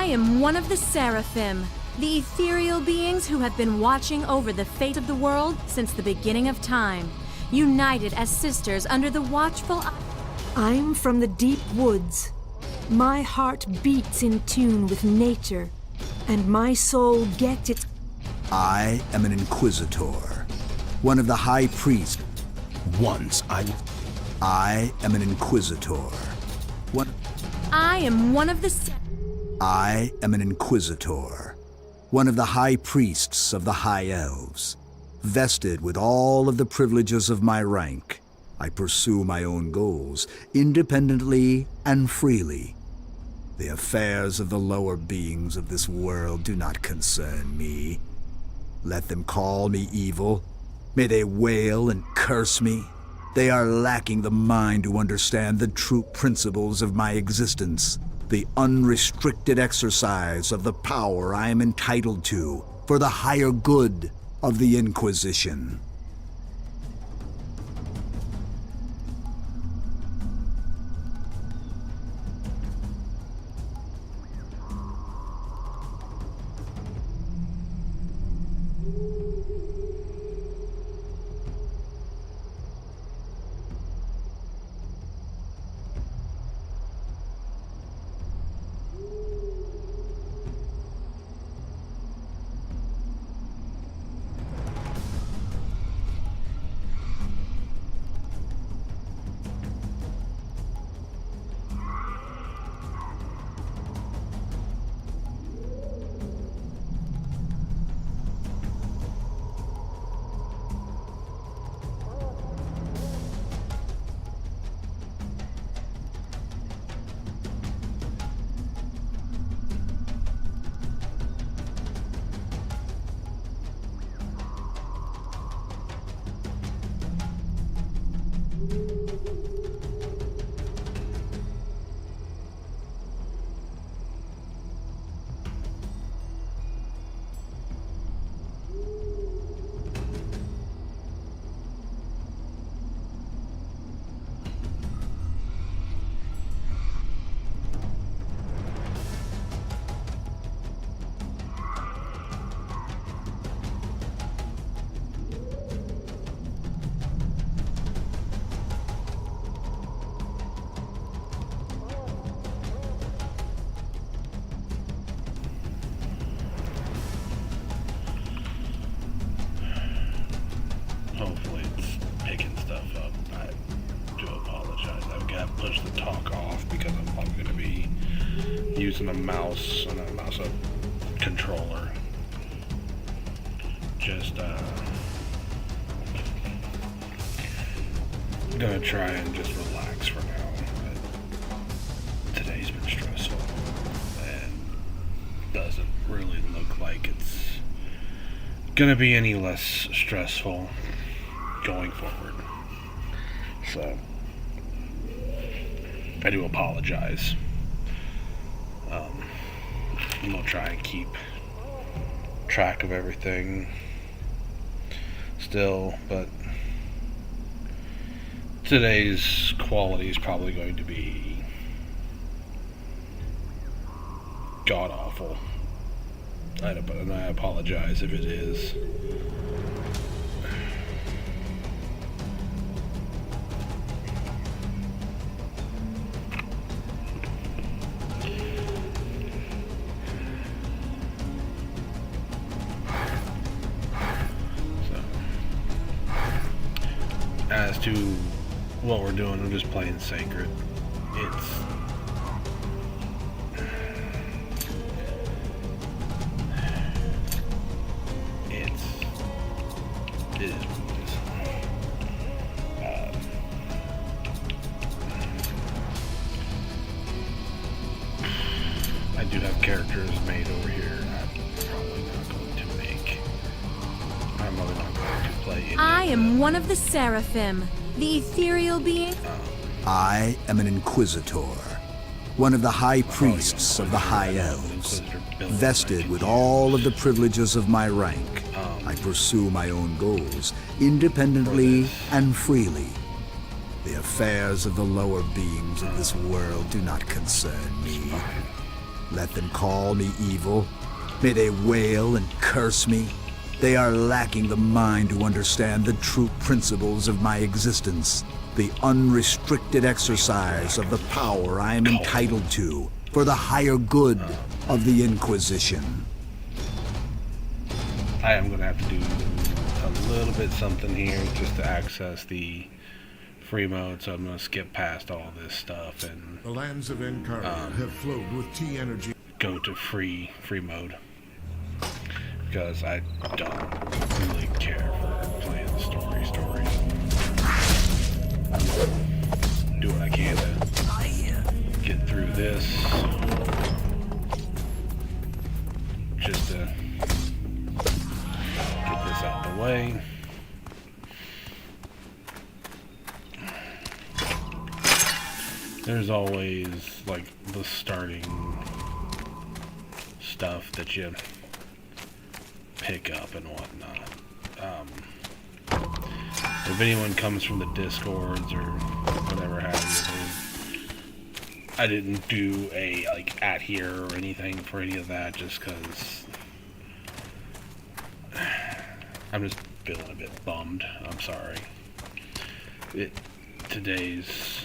I am one of the Seraphim, the ethereal beings who have been watching over the fate of the world since the beginning of time, united as sisters under the watchful eye. I'm from the deep woods. My heart beats in tune with nature, and my soul gets its... I am an Inquisitor, one of the High Priests. I am an Inquisitor. I am one of the... I am an Inquisitor, one of the High Priests of the High Elves. Vested with all of the privileges of my rank, I pursue my own goals, independently and freely. The affairs of the lower beings of this world do not concern me. Let them call me evil. May they wail and curse me. They are lacking the mind to understand the true principles of my existence, the unrestricted exercise of the power I am entitled to for the higher good of the Inquisition. Hopefully it's picking stuff up. I do apologize. I've got to push the talk off because I'm probably going to be using a mouse and a mouse controller. Just gonna try and just relax for now. Today's been stressful and doesn't really look like it's gonna be any less stressful going forward. So I do apologize. I'm gonna try and keep track of everything still, but today's quality is probably going to be god awful. And I apologize if it is. As to what we're doing, I'm just playing Sacred. It is what it is. I do have characters made over here. I'm probably not going to make. I'm probably not going to play any. I am one of the Seraphim, the ethereal being. I am an Inquisitor, one of the High Priests of the High Elves. Vested with all of the privileges of my rank, I pursue my own goals, independently and freely. The affairs of the lower beings of this world do not concern me. Let them call me evil. May they wail and curse me. They are lacking the mind to understand the true principles of my existence, the unrestricted exercise of the power I am entitled to for the higher good of the Inquisition. I am going to have to do a little bit something here just to access the free mode, so I'm going to skip past all this stuff and The lands of Encarta have flowed with T energy. go to free mode, because I don't really care for playing the story. Do what I can to get through this, just to get this out the way. There's always like the starting stuff that you pick up and whatnot. If anyone comes from the Discords or whatever have you, I didn't do a like at here or anything for any of that, just because I'm just feeling a bit bummed. I'm sorry. Today's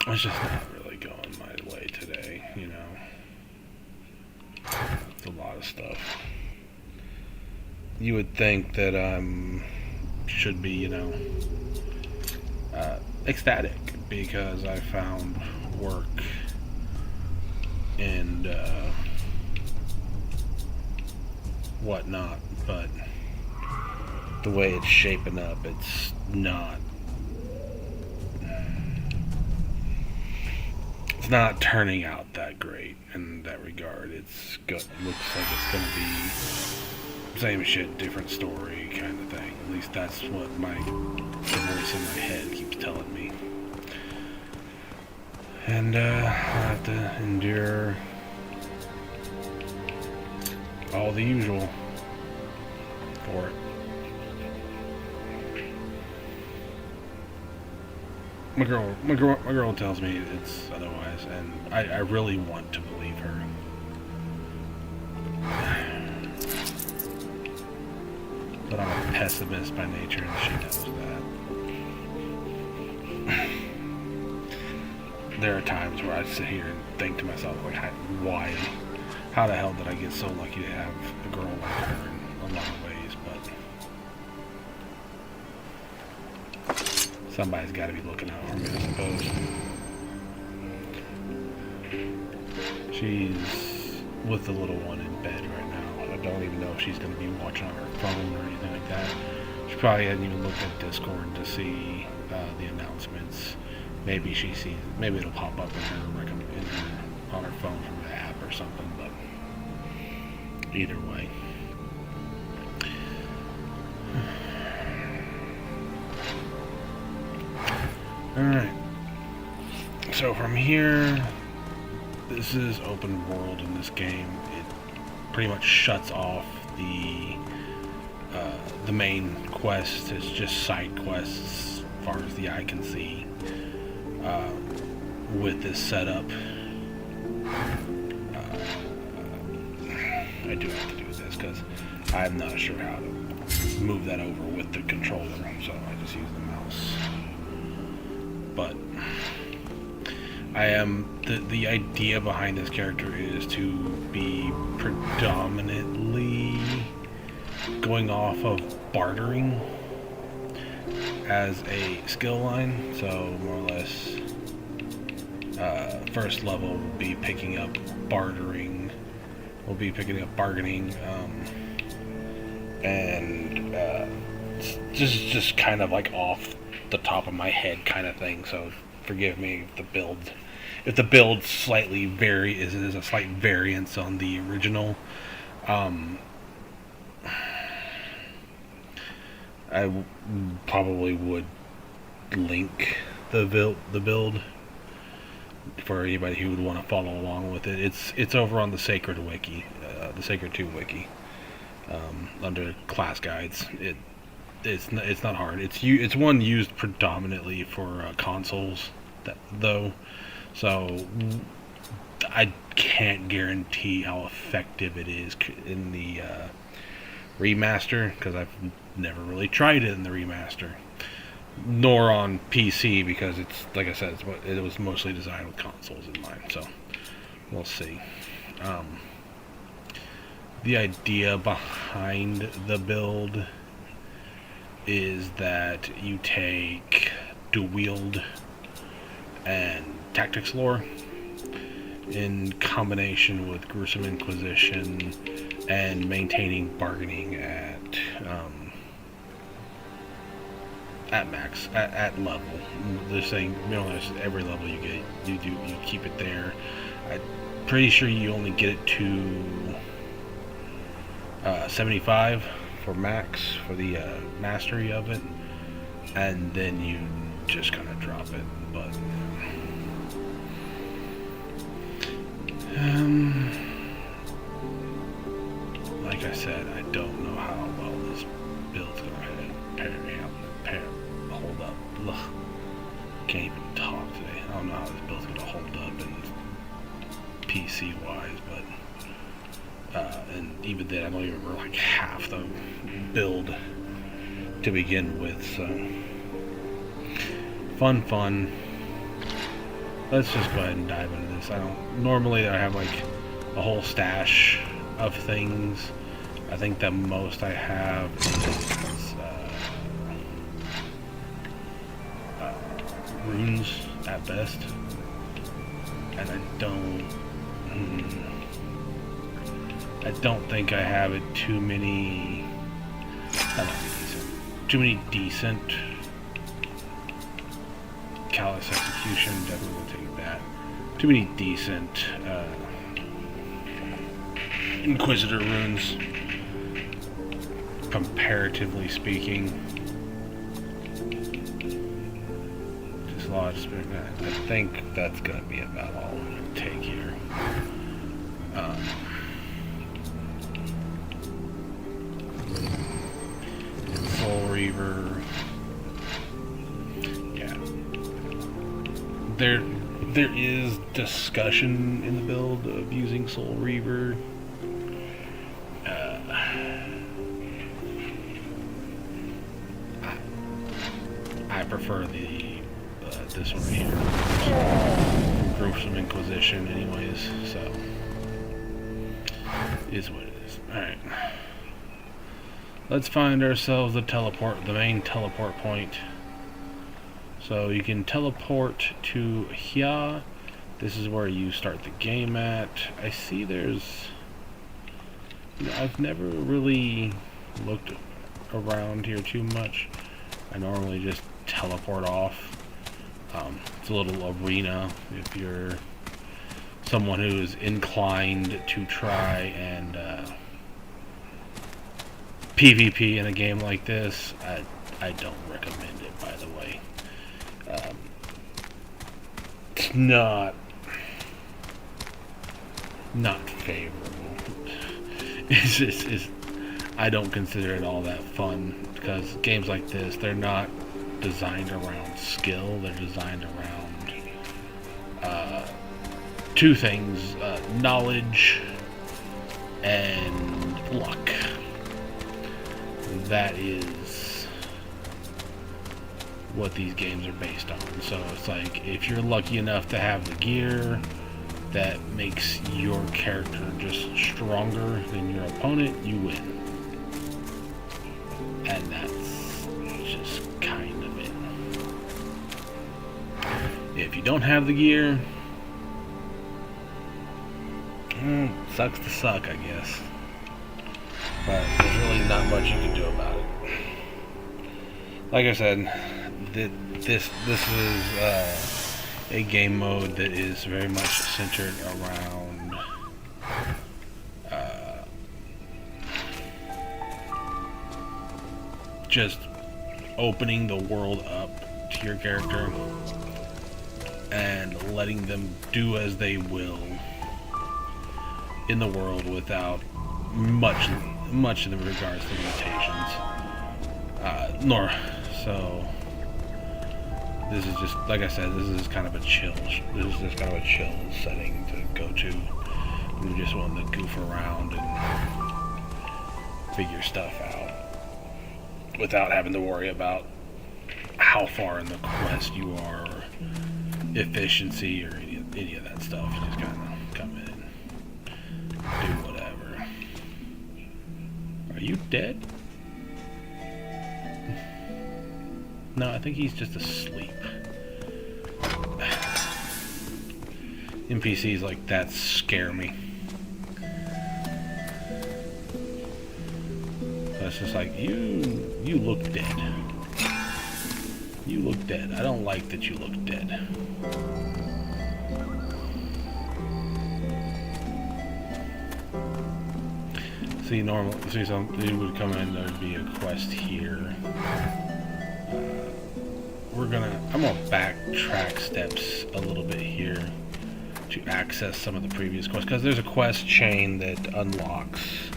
it's just not really going my way today, you know. It's a lot of stuff. You would think that should be, you know, ecstatic because I found work and whatnot, but the way it's shaping up, it's not. It's not turning out that great in that regard. It looks like it's gonna be same shit, different story kind of thing. At least that's what the voice in my head keeps telling me. And I'll have to endure all the usual for it. My girl tells me it's otherwise, and I really want to believe her. But I'm a pessimist by nature, and she knows that. There are times where I sit here and think to myself, like, how the hell did I get so lucky to have a girl like her in a lot of ways, but somebody's got to be looking out for me, I suppose. She's with the little one in bed right now. I don't even know if she's going to be watching on her phone or anything like that. She probably hasn't even looked at Discord to see the announcements. Maybe she sees, maybe it'll pop up in her on her phone from the app or something, but either way. Alright, so from here, this is open world in this game. It pretty much shuts off the main quest. It's just side quests as far as the eye can see. With this setup, I do have to do this because I'm not sure how to move that over with the controller, so I just use the mouse. But the idea behind this character is to be predominantly going off of bartering as a skill line, so more or less first level will be picking up bartering, bargaining, and just kind of like off the top of my head kind of thing, so forgive me if the build slightly is a slight variance on the original. I probably would link the build for anybody who would want to follow along with it. It's over on the Sacred Wiki, the Sacred 2 Wiki, under class guides. It's not hard. It's one used predominantly for consoles, though, so I can't guarantee how effective it is in the remaster, because I've never really tried it in the remaster, nor on PC, because it's, like I said, it was mostly designed with consoles in mind, so we'll see. The idea behind the build is that you take dual wield and tactics lore in combination with Gruesome Inquisition and maintaining bargaining at max, at level. They're saying, you know, every level you get, you keep it there. I'm pretty sure you only get it to 75 for max, for the mastery of it, and then you just kind of drop it. But like I said, I don't know how well this build's gonna hold up. Ugh. Can't even talk today. I don't know how this build's gonna hold up in PC wise, but and even then, I don't even remember like half the build to begin with. So fun. Let's just go ahead and dive into this. Normally I have like a whole stash of things. I think the most I have is runes at best, and I don't think I have it too many decent. Callous Execution, definitely will take that. Too many decent Inquisitor runes, comparatively speaking. Dislodge Spirit. I think that's going to be about all I'm going to take here. Soul Reaver. Yeah. There is discussion in the build of using Soul Reaver. I prefer this one right here. Gruesome Inquisition, anyways. So is what it is. All right. Let's find ourselves the main teleport point. So you can teleport to here. This is where you start the game at. I see there's... I've never really looked around here too much. I normally just teleport off. It's a little arena if you're someone who is inclined to try and PvP in a game like this. I don't recommend it, by the way. It's not favorable. It's I don't consider it all that fun, because games like this, they're not designed around skill. They're designed around two things: knowledge and luck. That is what these games are based on. So it's like, if you're lucky enough to have the gear that makes your character just stronger than your opponent, you win. And that's just kind of it. If you don't have the gear, sucks to suck, I guess. But there's really not much you can do about it. Like I said, this is a game mode that is very much centered around just opening the world up to your character and letting them do as they will in the world without much in regards to limitations. this is just, like I said, this is kind of a chill. This is just kind of a chill setting to go to. You just want to goof around and figure stuff out without having to worry about how far in the quest you are, or efficiency, or any of that stuff. You just kind of come in and do whatever. Are you dead? No, I think he's just asleep. NPCs like that scare me. It's just like, you look dead. You look dead. I don't like that you look dead. See, somebody would come in, there'd be a quest here. I'm gonna backtrack steps a little bit here to access some of the previous quests, because there's a quest chain that unlocks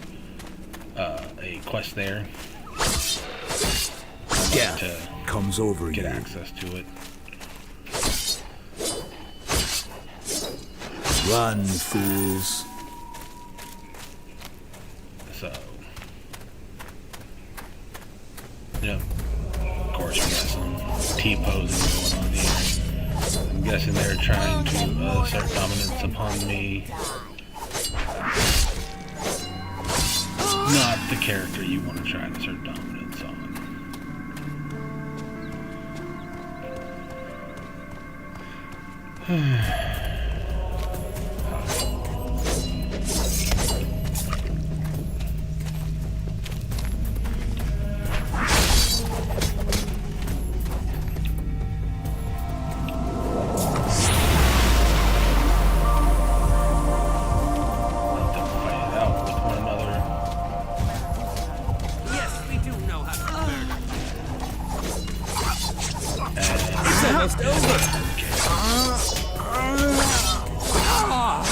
a quest there. Death comes over get you. access to it. Run, fools. So, yeah. Of course, we got some T-posing going on here. I'm guessing they're trying to assert dominance upon me. Not the character you want to try and assert dominance on.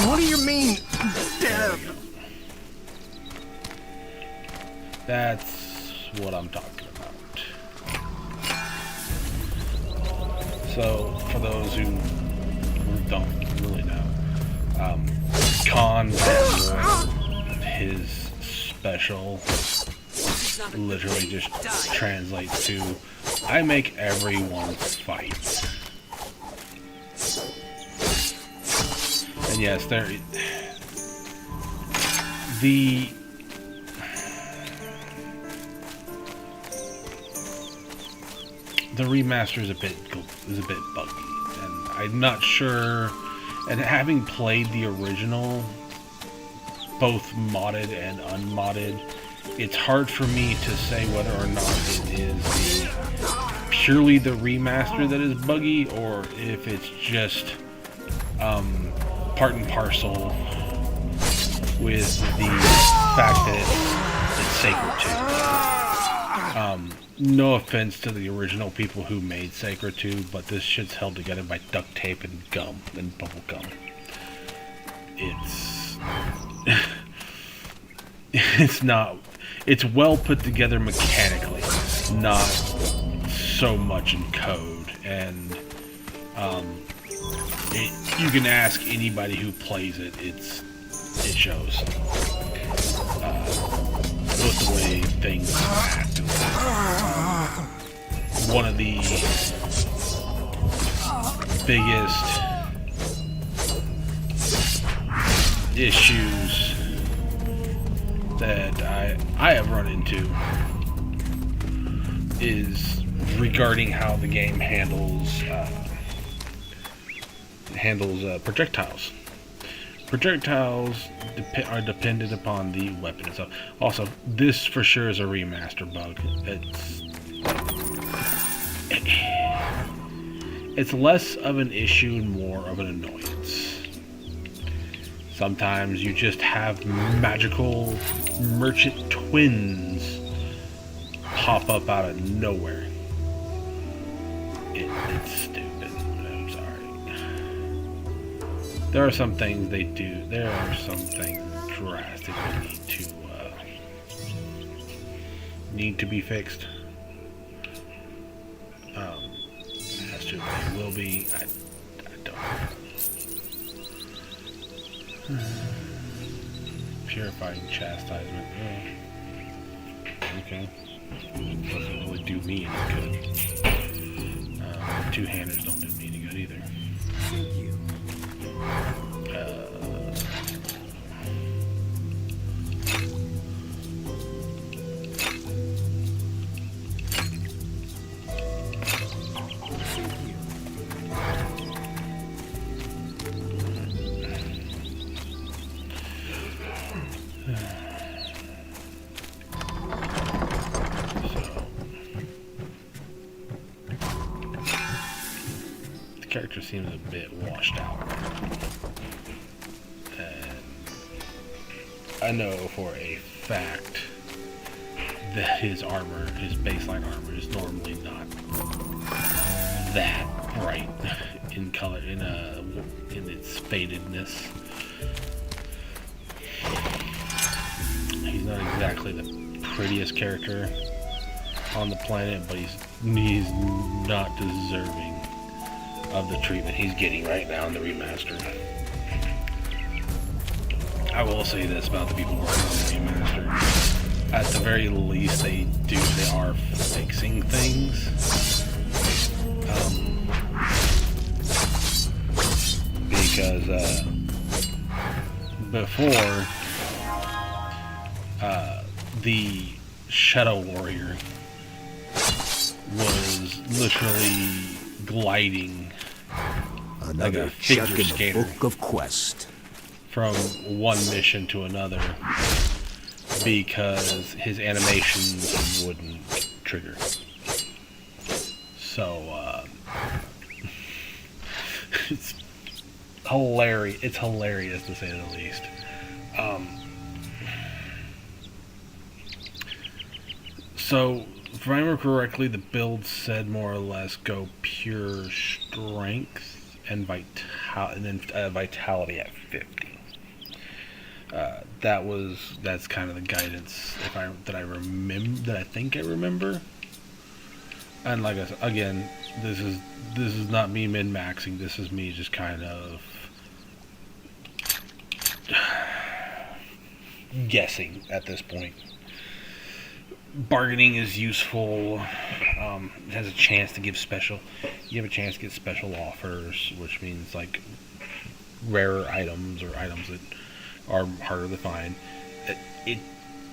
What do you mean, dead? That's what I'm talking about. So, for those who don't really know, Khan, his special literally just translates to, I make everyone fight. And yes, the remaster is a bit buggy, and I'm not sure. And having played the original, both modded and unmodded, it's hard for me to say whether or not it is purely the remaster that is buggy, or if it's just part and parcel with the fact that it's Sacred 2. No offense to the original people who made Sacred 2, but this shit's held together by duct tape and gum and bubble gum. It's well put together mechanically, not so much in code, and you can ask anybody who plays it, it shows. With the way things act. One of the biggest issues that I have run into is regarding how the game handles projectiles. Projectiles are dependent upon the weapon itself. Also, this for sure is a remaster bug. It's less of an issue and more of an annoyance. Sometimes you just have magical merchant twins pop up out of nowhere. It's stupid. I'm sorry. There are some things they do. There are some things that drastically need to be fixed. As supposed to, but it will be. I don't know. Purifying chastisement. Oh. Okay. Doesn't really do me any good. Two-handers don't do me any good either. Thank you. Character seems a bit washed out, and I know for a fact that his armor, his baseline armor, is normally not that bright in color, in its fadedness. He's not exactly the prettiest character on the planet, but he's not deserving of the treatment he's getting right now in the remaster. I will say this about the people working on the remaster. At the very least, they are fixing things. Because before, the Shadow Warrior was literally gliding Another like a figure check in skater the book of quest. from one mission to another because his animations wouldn't trigger. So it's hilarious. It's hilarious to say the least. So, if I remember correctly, the build said more or less go pure strength and vitality at 50. That's kind of the guidance that I think I remember. And like I said, again, this is not me min-maxing. This is me just kind of guessing at this point. Bargaining is useful. It has a chance to give special. You have a chance to get special offers, which means like rarer items or items that are harder to find. It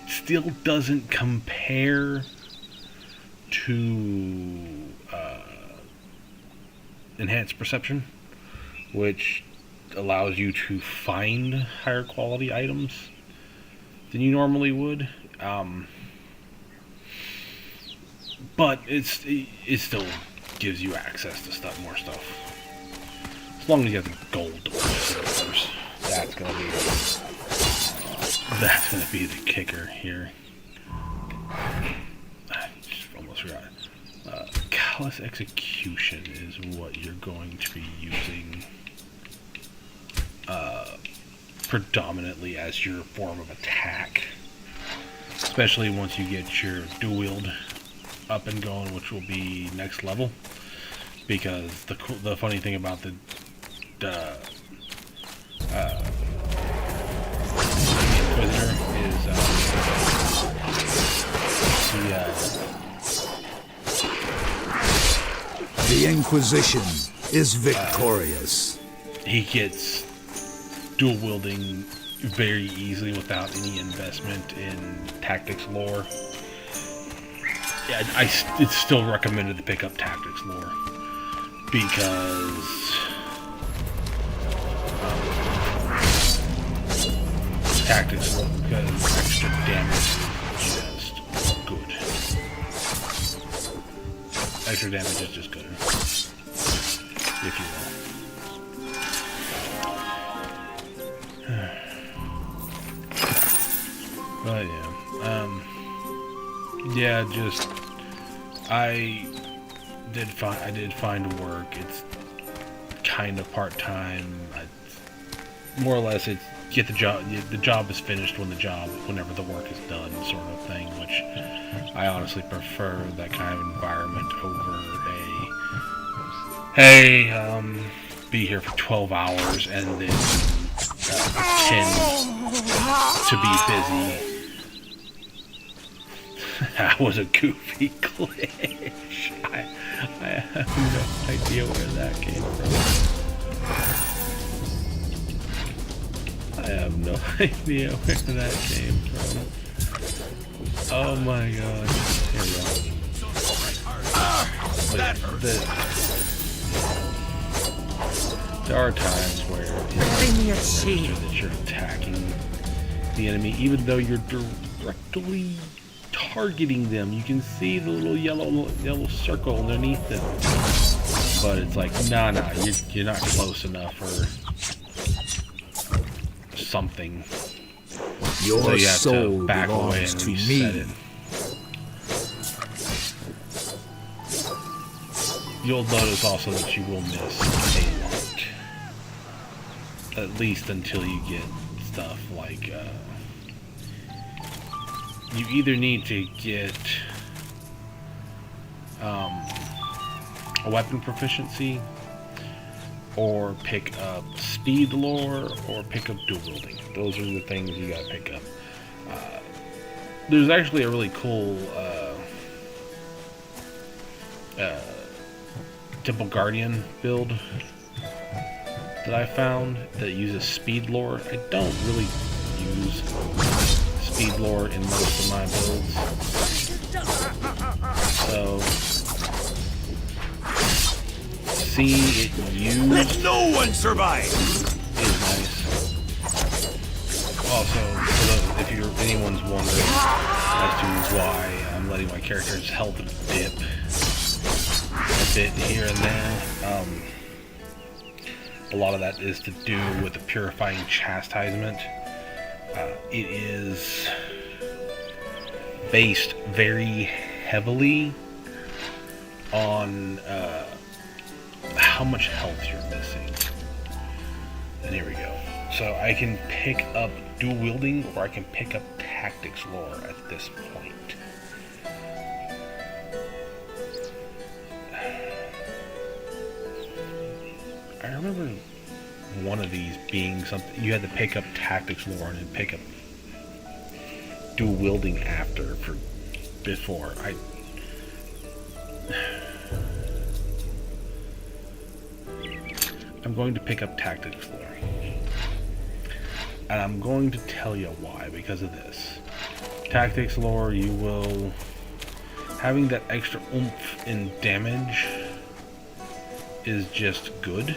still doesn't compare to enhanced perception, which allows you to find higher quality items than you normally would. But it still gives you access to more stuff. As long as you have the gold to purchase it, of course. That's gonna be the kicker here. I just almost forgot. Callous Execution is what you're going to be using predominantly as your form of attack. Especially once you get your dual wield up and going, which will be next level, because the funny thing about the Inquisitor is The Inquisition is victorious. He gets dual wielding very easily without any investment in tactics lore. Yeah, it's still recommended to pick up tactics lore because tactics lore, because extra damage is just good. Extra damage is just good, if you will. But yeah, just I did find work. It's kind of part-time. More or less, it's get the job. The job is finished whenever the work is done, sort of thing. Which I honestly prefer that kind of environment over hey, be here for 12 hours and then pretend to be busy. That was a goofy glitch. I have no idea where that came from. I have no idea where that came from. Oh my god. Here we go. There are times where it's that you're attacking the enemy, even though you're directly targeting them. You can see the little yellow circle underneath them, but it's like, nah, you're not close enough, or something. Your so you have soul to back away belongs and to reset me. it. You'll notice also that you will miss a lot, at least until you get stuff like you either need to get a weapon proficiency, or pick up speed lore, or pick up dual wielding. Those are the things you gotta pick up. There's actually a really cool Temple Guardian build that I found that uses speed lore. I don't really use speed lore in most of my builds, so seeing it used, Let no one survive! is nice. Also, if anyone's wondering as to why I'm letting my character's health dip a bit here and there, a lot of that is to do with the Purifying Chastisement. It is based very heavily on how much health you're missing. And here we go. So I can pick up dual wielding, or I can pick up tactics lore at this point. I remember one of these being something you had to pick up tactics lore and then pick up dual wielding after before. I'm going to pick up tactics lore. And I'm going to tell you why, because of this. Tactics lore, you will... having that extra oomph in damage is just good.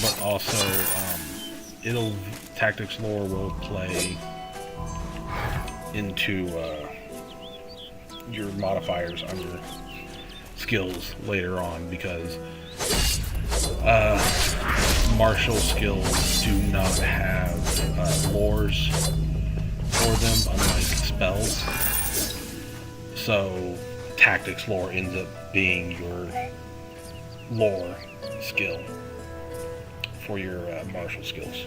But also, tactics lore will play into your modifiers on your skills later on, because martial skills do not have lores for them, unlike spells. So tactics lore ends up being your lore skill for your martial skills.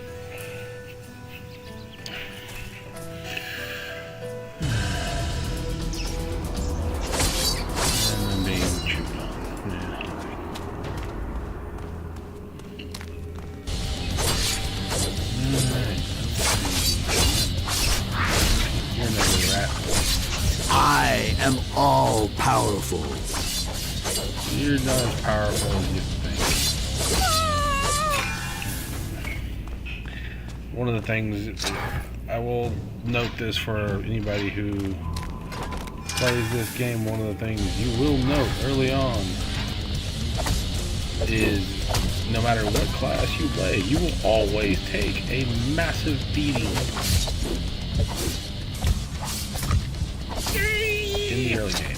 And I'm being chewed on. Yeah. You're never rat. I am all powerful. You're not as powerful as you think. One of the things, I will note this for anybody who plays this game, one of the things you will note early on is no matter what class you play, you will always take a massive beating in the early game.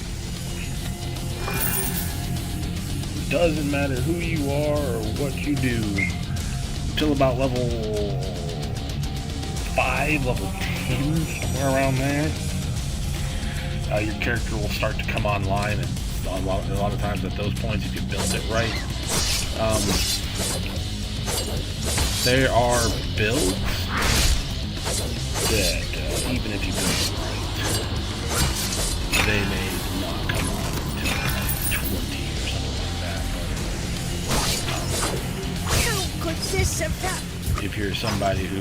Doesn't matter who you are or what you do until about level 5, level 10, somewhere around there. Your character will start to come online, and a lot of times at those points, if you build it right, there are builds that even if you build it right, they may not come on until like 20 if you're somebody who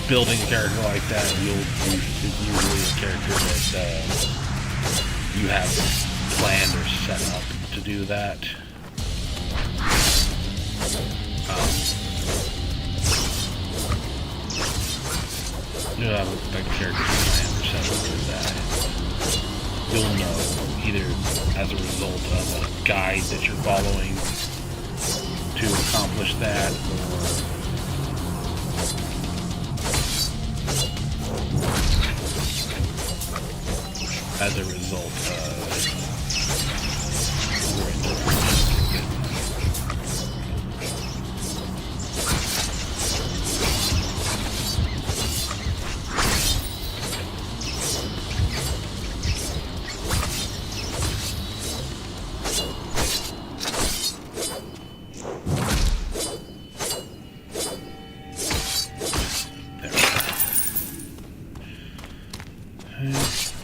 building a character like that, it's usually a character that you have planned or set up to do that. You'll have like a character planned or set up to do that. You'll know either as a result of a guide that you're following to accomplish that, or as a result of your interpretation.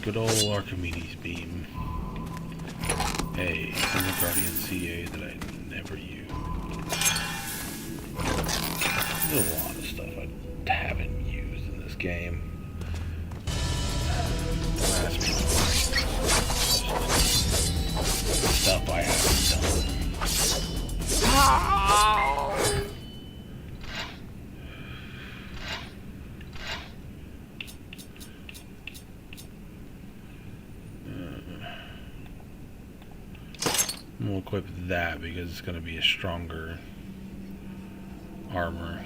Good old Archimedes beam. Hey, and the Guardian CA that I never use. There's a lot of stuff I haven't used in this game. Stuff I haven't done. We'll equip that because it's going to be a stronger armor.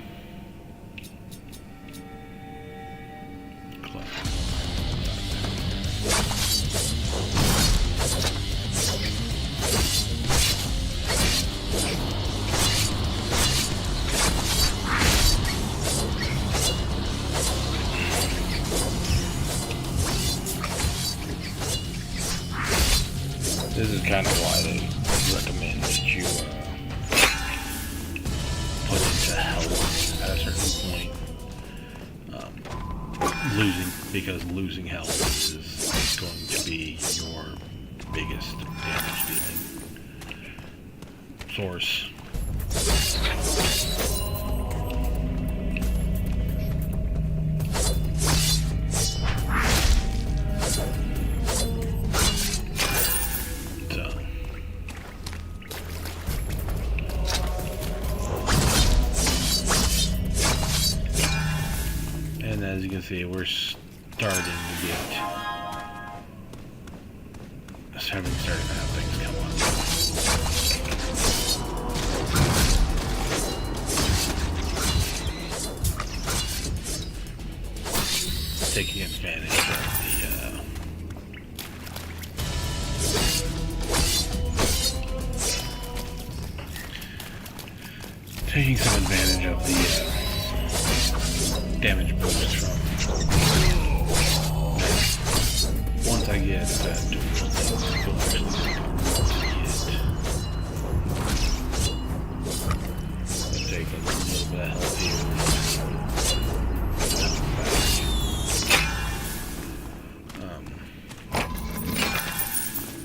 This is kind of why they recommend that you put into health at a certain point. Because losing health is going to be your biggest damage dealing source. And as you can see, we're starting to have things come up. Taking advantage of the damage boost from. Once I get that dual thing, you'll actually take a little bit of health here.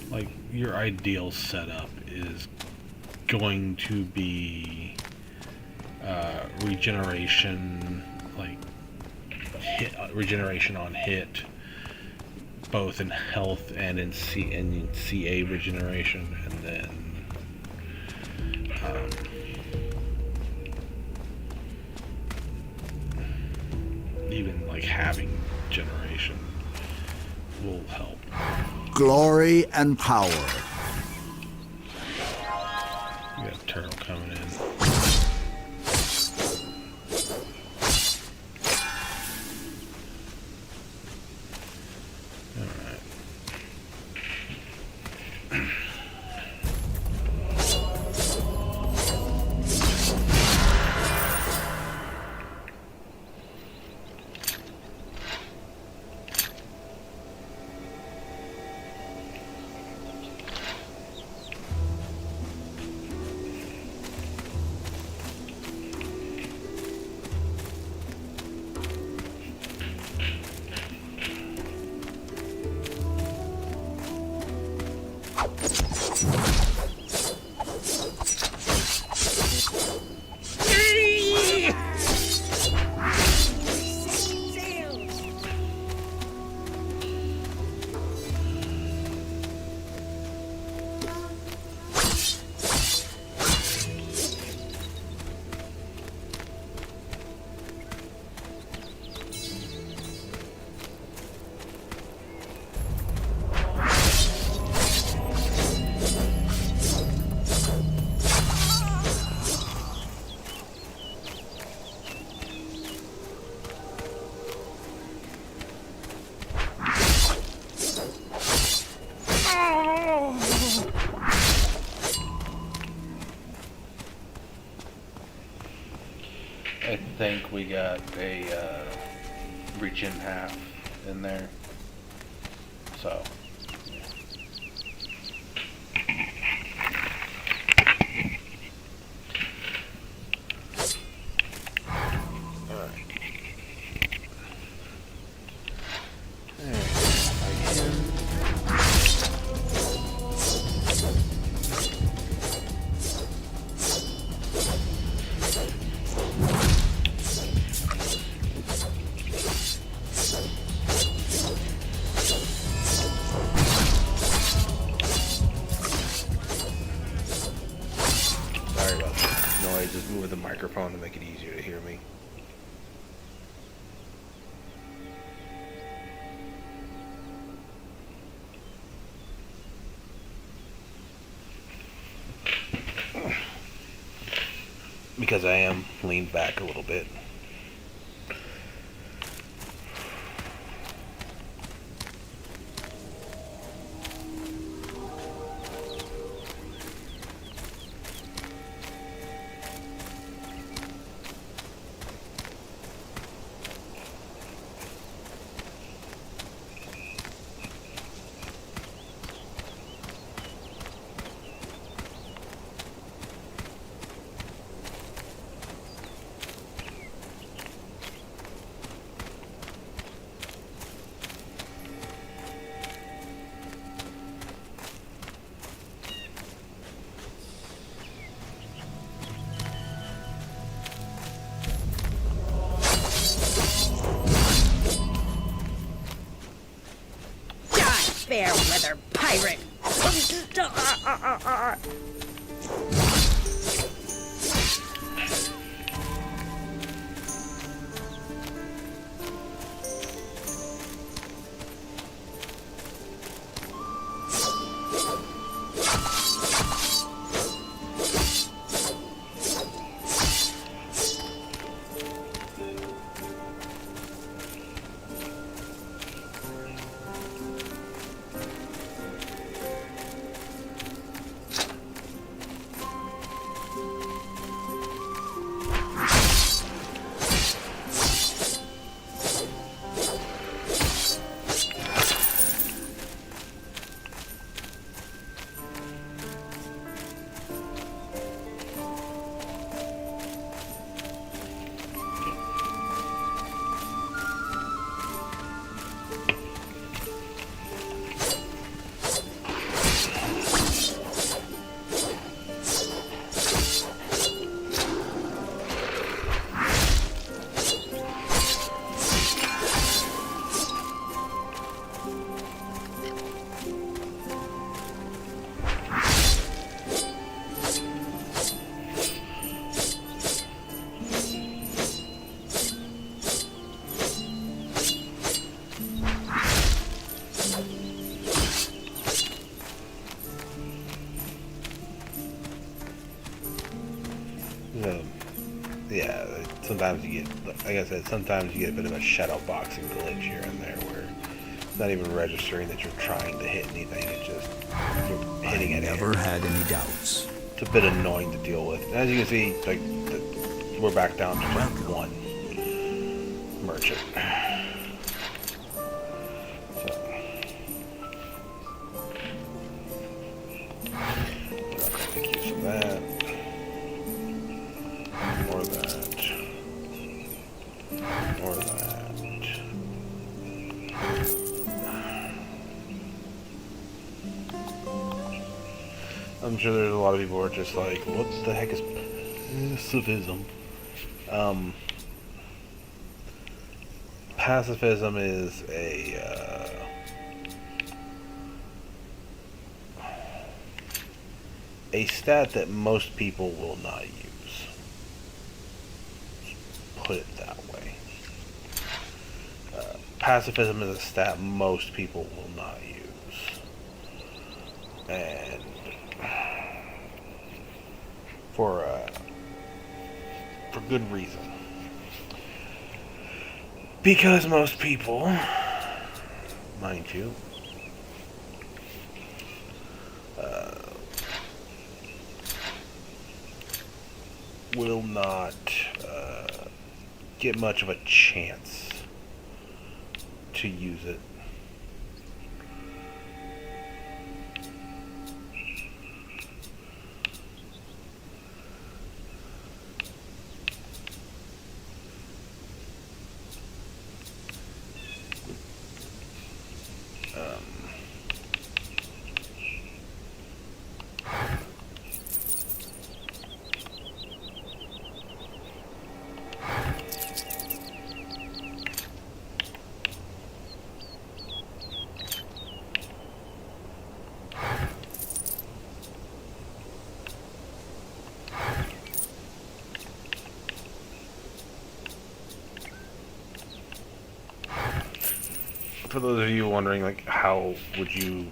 Like, your ideal setup is going to be regeneration, like regeneration on hit, both in health and in CA regeneration, and then even like having generation will help. Glory and power. We got a turtle coming in. I think we got a reach in half in there. So. Sorry about that noise, just moving the microphone to make it easier to hear me. Because I am leaned back a little bit. Fairweather pirate! Yeah, sometimes you get, like I said, sometimes you get a bit of a shadow boxing glitch here and there where it's not even registering that you're trying to hit anything, it's just you're hitting it. Never had any doubts. It's a bit annoying to deal with. As you can see, like we're back down to just one merchant. So we're not going to make use of that. More that. More that. I'm sure there's a lot of people who are just like, what the heck is pacifism? Pacifism is a stat that most people will not use. Put it that way. Pacifism is a stat most people will not use. And for good reason. Because most people, mind you, will not get much of a chance to use it. For those of you wondering, like, how would you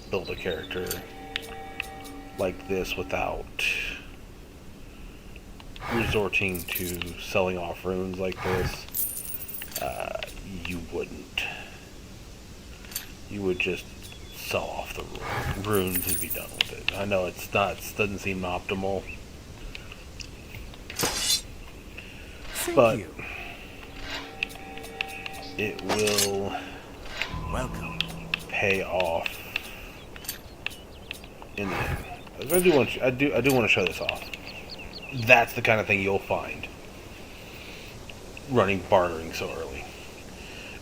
build a character like this without resorting to selling off runes like this, you wouldn't. You would just sell off the runes and be done with it. I know it doesn't seem optimal, but it will pay off in the end. I do want to show this off. That's the kind of thing you'll find running bartering so early.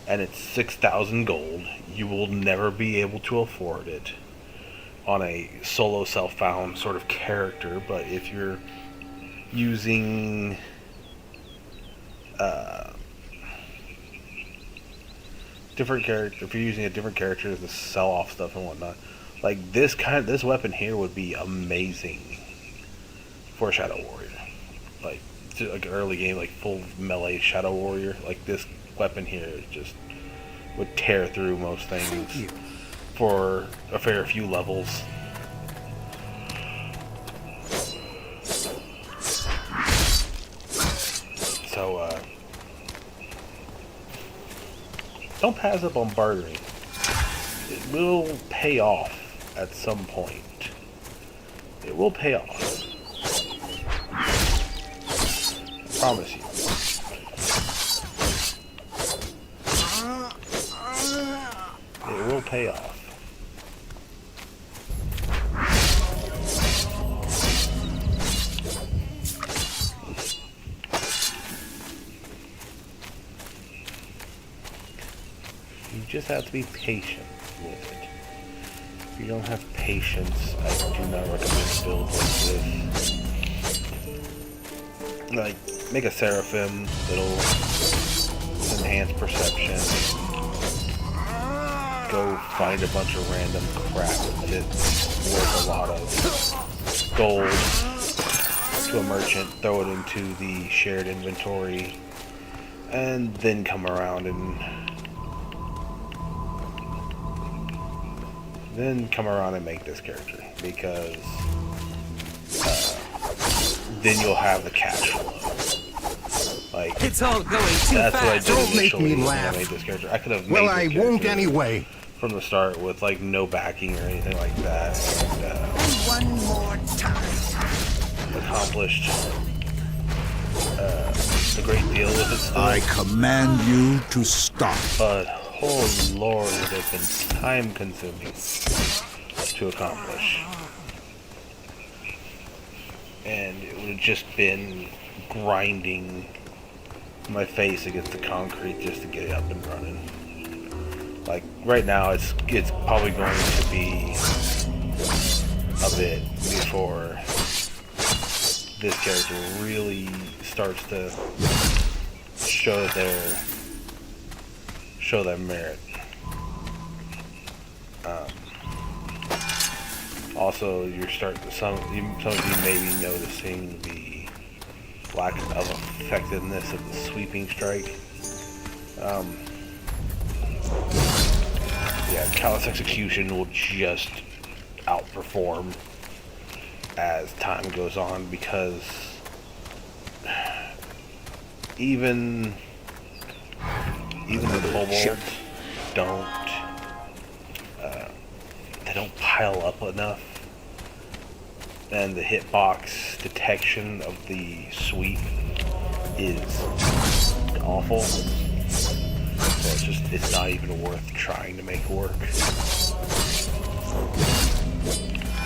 And it's 6,000 gold. You will never be able to afford it on a solo self-found sort of character, but if you're using different character, if you're using a different character to sell off stuff and whatnot, like this weapon here would be amazing for a Shadow Warrior, like an early game, like full melee Shadow Warrior. Like this weapon here just would tear through most things for a fair few levels. So don't pass up on bartering. It will pay off at some point. It will pay off. I promise you. It will pay off. You just have to be patient with it. If you don't have patience, I do not recommend builds like this. Like, make a Seraphim that'll enhance perception. Go find a bunch of random crap that's worth a lot of gold to a merchant, throw it into the shared inventory, and then come around and make this character, because then you'll have the cash flow. Like, it's all going too fast. That's what I did initially when I made this character. I could have made this character won't anyway from the start with like no backing or anything like that. And, one more time. Accomplished a great deal with it still. I command you to stop. But oh lord, it has been time consuming to accomplish. And it would have just been grinding my face against the concrete just to get it up and running. Like right now it's probably going to be a bit before this character really starts to show their merit. Also, some of you may be noticing the lack of effectiveness of the sweeping strike. Yeah, Callous Execution will just outperform as time goes on, because even the kobolds don't pile up enough, and the hitbox detection of the sweep is awful. So it's not even worth trying to make work.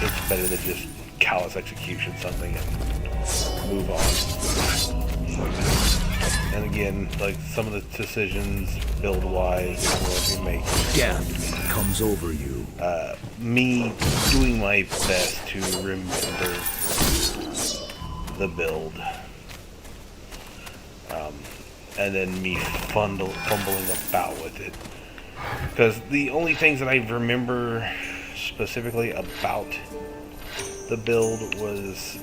It's better to just Callous Execution something and move on. And again, like, some of the decisions build-wise that we make. Death comes over you. Me doing my best to remember the build. And then me fumbling about with it. Because the only things that I remember specifically about the build was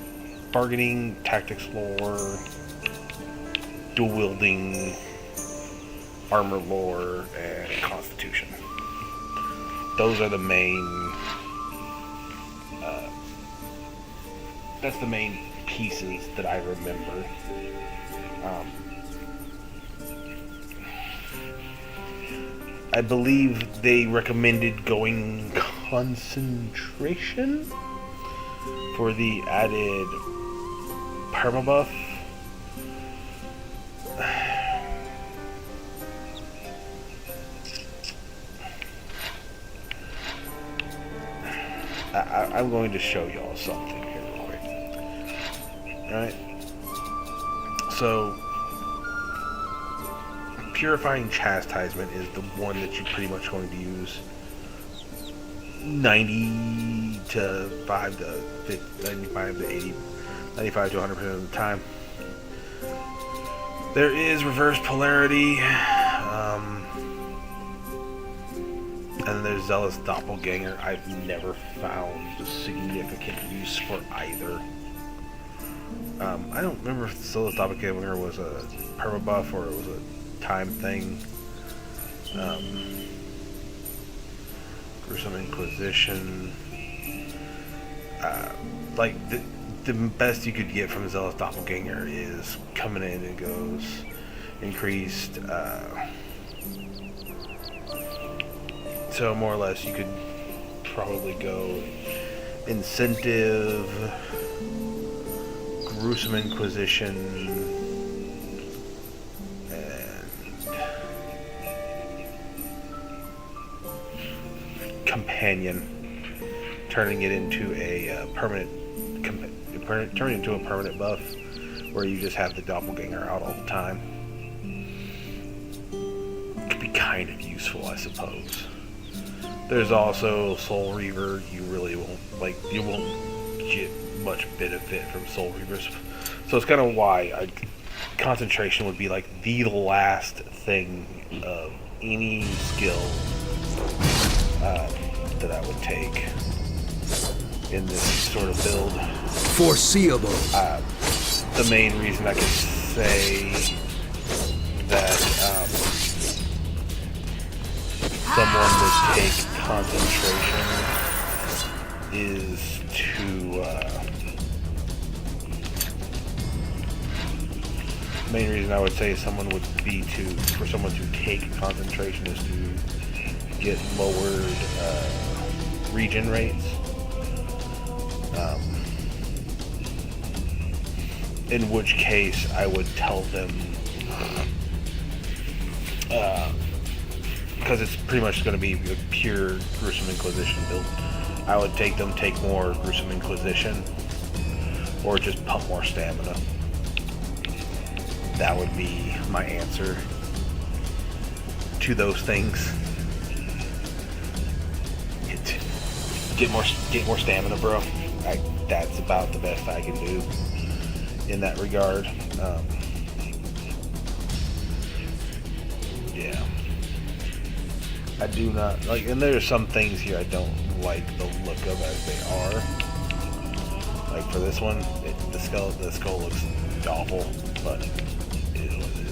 bargaining, tactics lore, dual wielding, armor lore, and constitution. Those are the main. That's the main pieces that I remember. I believe they recommended going concentration for the added permabuff. I'm going to show y'all something here real quick. Alright? So, Purifying Chastisement is the one that you're pretty much going to use 95 to 80, 95 to 100% of the time. There is Reverse Polarity, and then there's Zealous Doppelganger. I've never found a significant use for either. I don't remember if Zealous Doppelganger was a permabuff or it was a time thing. Gruesome Inquisition. Like, the best you could get from Zealous Doppelganger is coming in and goes increased. So more or less you could probably go Incentive, Gruesome Inquisition, and Companion, turning it into a permanent buff where you just have the Doppelganger out all the time. Could be kind of useful, I suppose. There's also Soul Reaver. You really won't get much benefit from Soul Reavers. So it's kind of why concentration would be like the last thing of any skill that I would take in this sort of build. Foreseeable. The main reason I could say that someone would take concentration is to main reason I would say someone would be for someone to take concentration is to get lowered regen rates. In which case I would tell them, because it's pretty much going to be a pure Gruesome Inquisition build, I would take more Gruesome Inquisition, or just pump more stamina. That would be my answer to those things. get more stamina, bro. That's about the best I can do in that regard. Yeah, I do not like, and there are some things here I don't like the look of as they are. Like for this one, the skull looks awful, but it is what it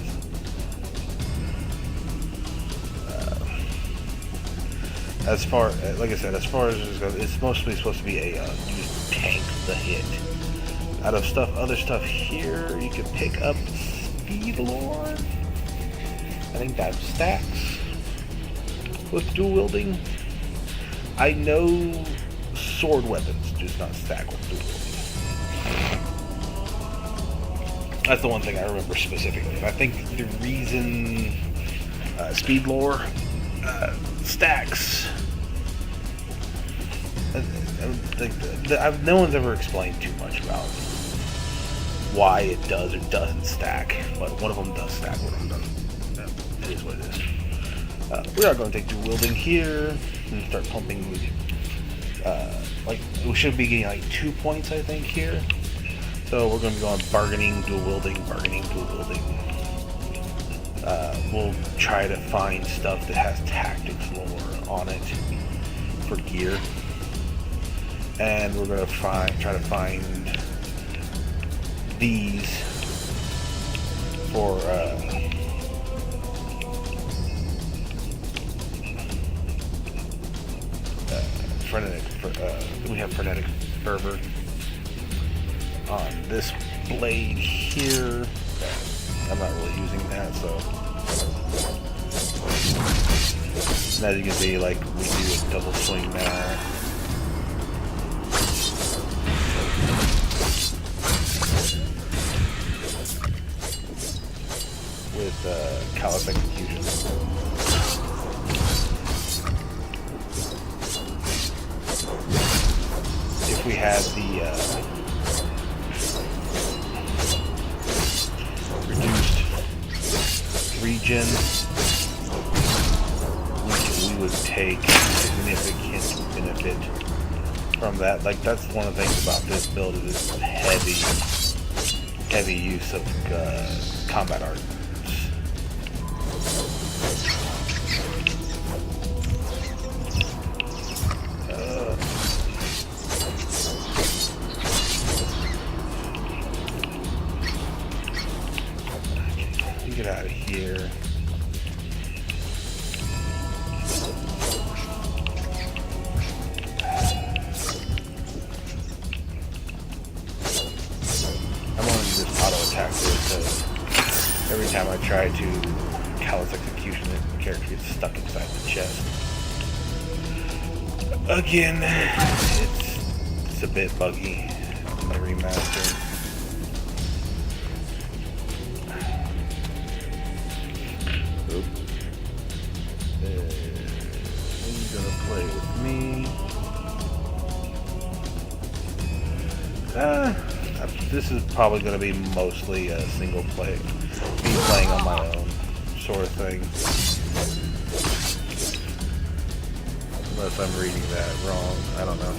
is. As far, like I said, as far as it's mostly supposed to be a you just tank the hit. Out of other stuff here, you can pick up Speed Lore. I think that stacks with dual wielding. I know sword weapons does not stack with dual wielding. That's the one thing I remember specifically. And I think the reason Speed Lore stacks. No one's ever explained too much about why it does or doesn't stack, but one of them does stack, one of them doesn't. It is what it is. We are going to take dual wielding here and start pumping. Like we should be getting like 2 points, I think, here. So we're going to be going bargaining, dual wielding, bargaining, dual wielding. We'll try to find stuff that has tactics lore on it for gear, and we're going to try to find these for frenetic. We have frenetic fervor on this blade here. I'm not really using that, so. And as you can see, like, we do a double swing now. With Callous Execution. If we had the reduced regen, we would take significant benefit from that. Like, that's one of the things about this build is heavy use of combat art. Get out of here. I'm going to just auto attack this because every time I try to Callous Execution, the character gets stuck inside the chest. Again, it's a bit buggy in the remaster. He's gonna play with me. This is probably gonna be mostly a single play, me playing on my own sort of thing. Unless I'm reading that wrong, I don't know.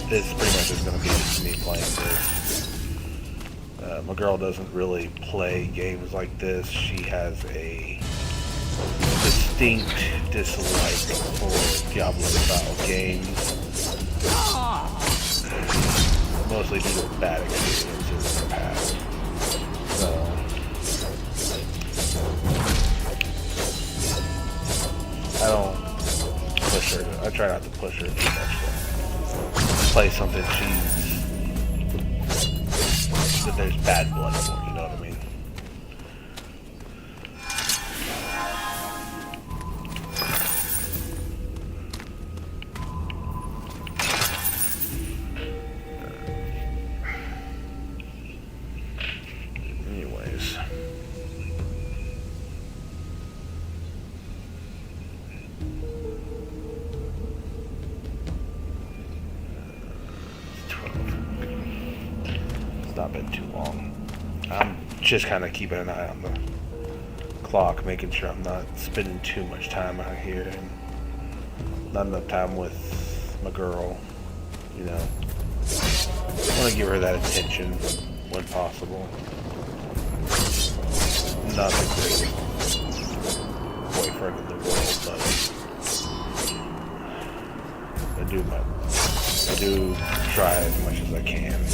This pretty much is gonna be just me playing this. My girl doesn't really play games like this. She has a distinct dislike for Diablo-style games. Mostly due to bad experiences in the past. So, I don't push her. I try not to push her too much. Play something that there's bad blood for, you know what I mean? Anyways. It's not been too long. I'm just kind of keeping an eye on the clock, making sure I'm not spending too much time out here and not enough time with my girl, you know. I want to give her that attention when possible. Not the greatest boyfriend in the world, but I do try as much as I can.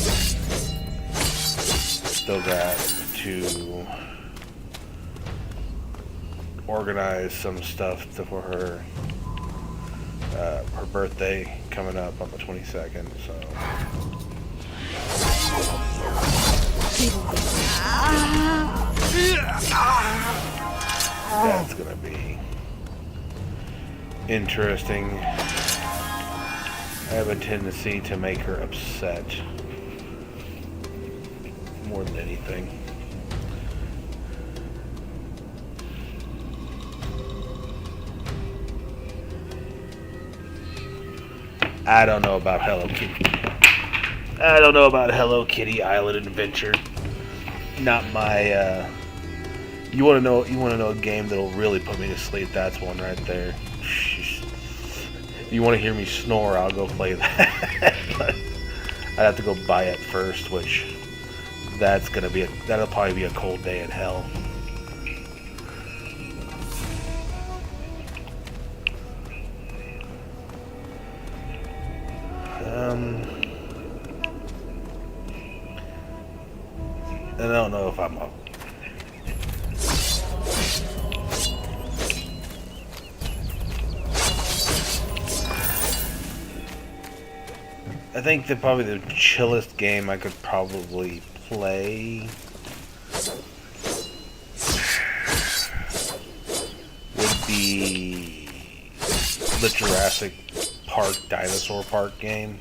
Still got to organize some stuff for her birthday coming up on the 22nd, so that's gonna be interesting. I have a tendency to make her upset more than anything. I don't know about Hello Kitty. I don't know about Hello Kitty Island Adventure. Not my. You want to know a game that'll really put me to sleep? That's one right there. If you want to hear me snore, I'll go play that. But I'd have to go buy it first, which that'll probably be a cold day in hell. I don't know if I'm up. I think that probably the chillest game I could probably play would be the Jurassic Park Dinosaur Park game,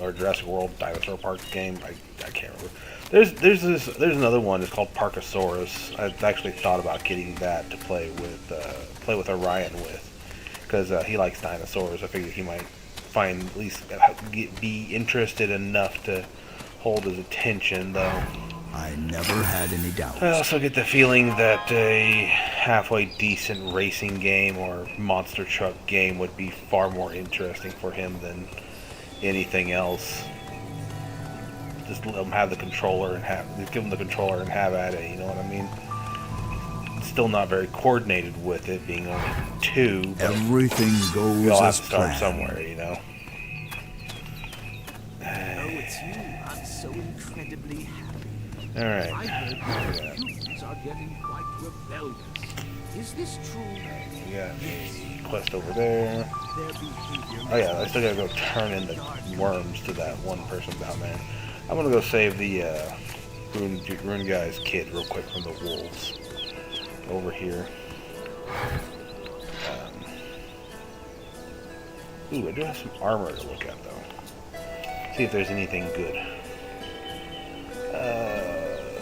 or Jurassic World Dinosaur Park game. I can't remember. There's another one. It's called Parkosaurus. I've actually thought about getting that to play with Orion with, because he likes dinosaurs. I figured he might find at least be interested enough to hold his attention, though. I never had any doubts. I also get the feeling that a halfway decent racing game or monster truck game would be far more interesting for him than anything else. Just let him have the controller and give him the controller and have at it. You know what I mean? Still not very coordinated with it being only two. Everything goes we all have as to start planned. somewhere, you know. Oh, it's you. I'm so incredibly happy. All right. I heard that humans are getting quite rebellious. Is this true? We got quest over there. Their behavior Oh yeah, I still gotta go turn in the worms to that one person down there. I'm gonna go save the Rune guy's kid real quick from the wolves over here. Ooh, I do have some armor to look at though. See if there's anything good.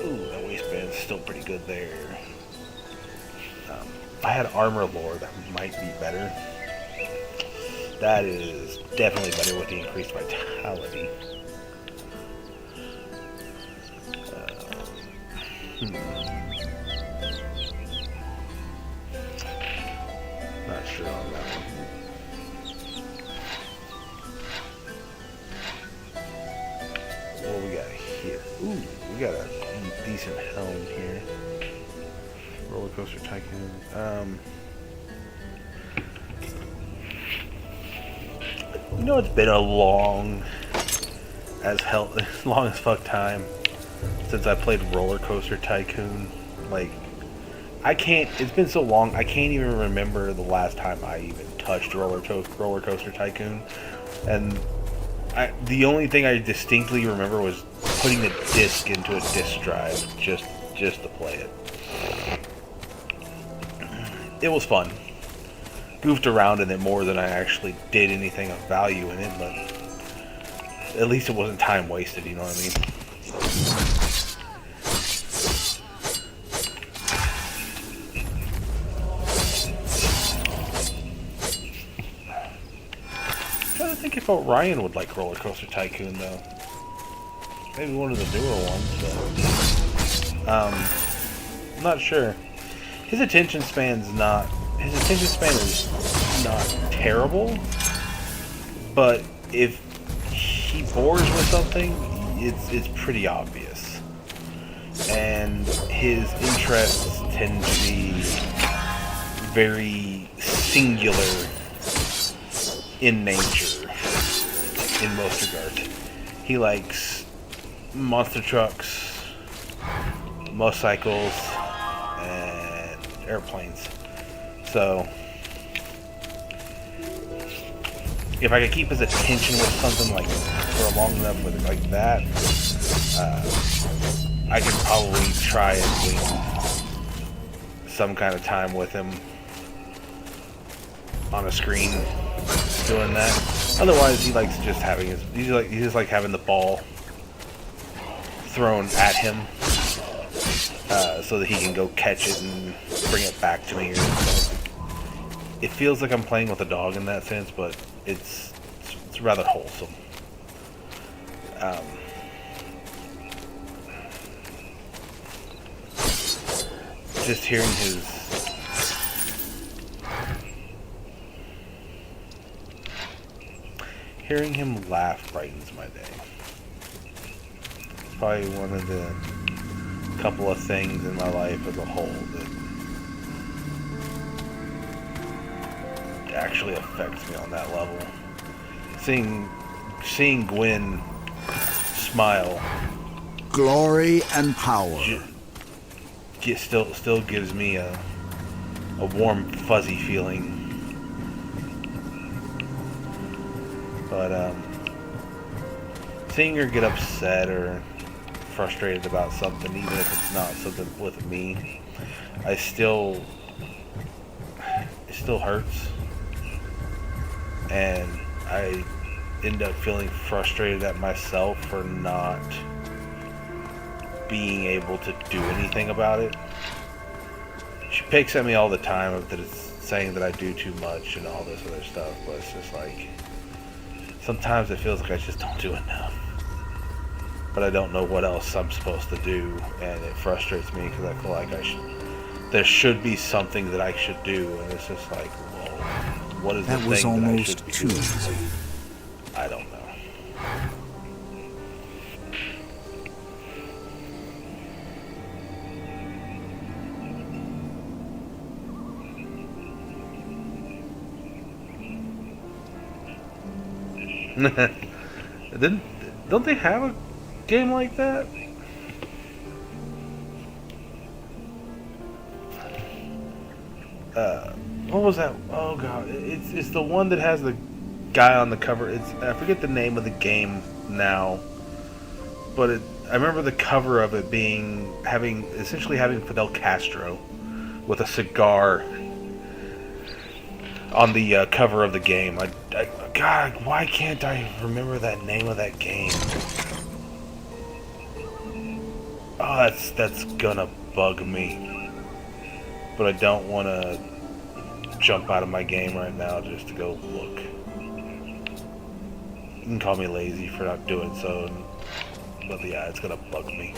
Ooh, that waistband's still pretty good there. If I had armor lore, that might be better. That is definitely better with the increased vitality. Not sure on that one. What we got here? Ooh, we got a decent helm here. Roller Coaster Tycoon. You know, it's been a long as fuck time since I played Roller Coaster Tycoon. Like, it's been so long, I can't even remember the last time I even touched Roller Coaster Tycoon. And the only thing I distinctly remember was putting the disc into a disc drive just to play it. It was fun. Goofed around in it more than I actually did anything of value in it, but at least it wasn't time wasted, you know what I mean? I'm trying to think if Orion would like Roller Coaster Tycoon, though. Maybe one of the newer ones, but I'm not sure. His attention span is not terrible, but if he bores with something, it's pretty obvious. And his interests tend to be very singular in nature, in most regards. He likes monster trucks, motorcycles, and airplanes. So, if I could keep his attention with something like for long enough with like that, I could probably try and wait some kind of time with him on a screen doing that. Otherwise, he likes just having his. He just like having the ball thrown at him, so that he can go catch it and bring it back to me. Or something. It feels like I'm playing with a dog in that sense, but it's rather wholesome. Just hearing him laugh brightens my day. It's probably one of the couple of things in my life as a whole that actually affects me on that level. Seeing Gwen smile, Glory and power. Still gives me a warm, fuzzy feeling. But seeing her get upset or frustrated about something, even if it's not something with me, it still hurts, and I end up feeling frustrated at myself for not being able to do anything about it. She picks at me all the time that it's saying that I do too much and all this other stuff, but it's just like sometimes it feels like I just don't do enough, but I don't know what else I'm supposed to do, and it frustrates me because I feel like there should be something that I should do, and it's just like, well, what is the thing that I should be doing? That was almost too easy. I don't know. Don't they have a game like that? What was that? Oh god, it's the one that has the guy on the cover. I forget the name of the game now, but I remember the cover of it essentially having Fidel Castro with a cigar on the cover of the game. God, why can't I remember that name of that game? Oh, that's gonna bug me. But I don't want to jump out of my game right now just to go look. You can call me lazy for not doing so, but yeah, it's gonna bug me.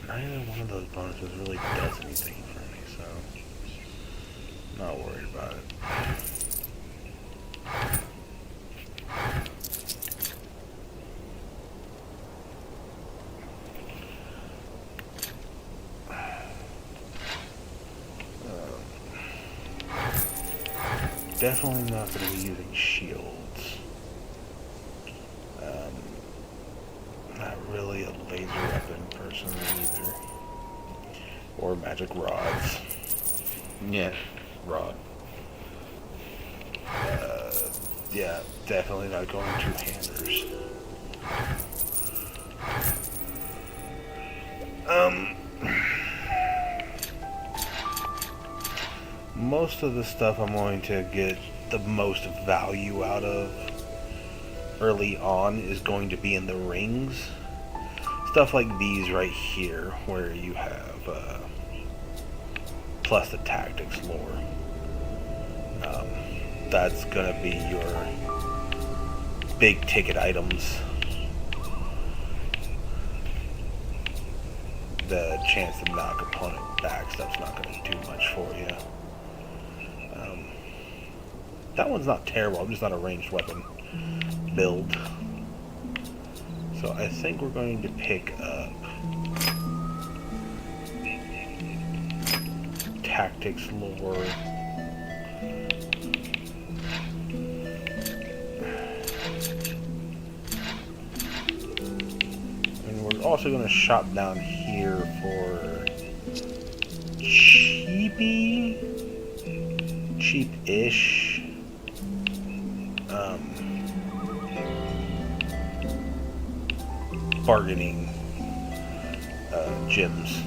Neither one of those bonuses really does anything for me, so I'm not worried about it. Definitely not going to be using shields. Not really a laser weapon person either. Or magic rods. Yeah, rod. Yeah, definitely not going two-handers. Most of the stuff I'm going to get the most value out of early on is going to be in the rings. Stuff like these right here, where you have plus the tactics lore. that's gonna be your big ticket items. The chance to knock opponent back stuff's not gonna do much for you. That one's not terrible. I'm just not a ranged weapon build. So I think we're going to pick up Tactics Lore. And we're also going to shop down here for cheap-ish. Bargaining gems.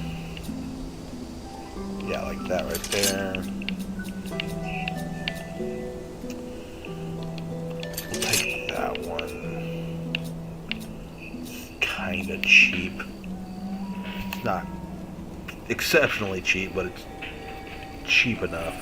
Yeah, like that right there. We'll take that one. It's kind of cheap. It's not exceptionally cheap, but it's cheap enough.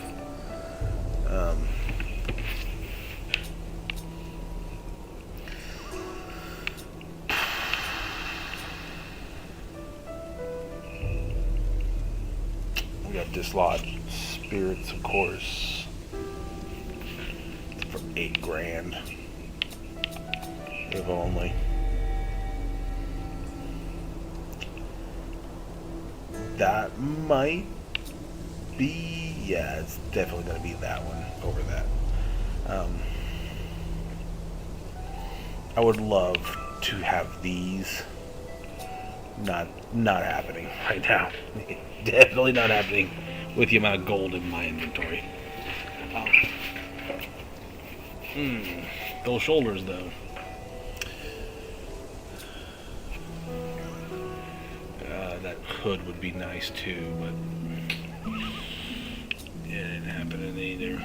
Dislodged spirits, of course, for $8,000 if only. That might be, yeah, it's definitely going to be that one over that. I would love to have these. Not happening right now. Definitely not happening with the amount of gold in my inventory. Those shoulders, though. That hood would be nice too, but it ain't happening either.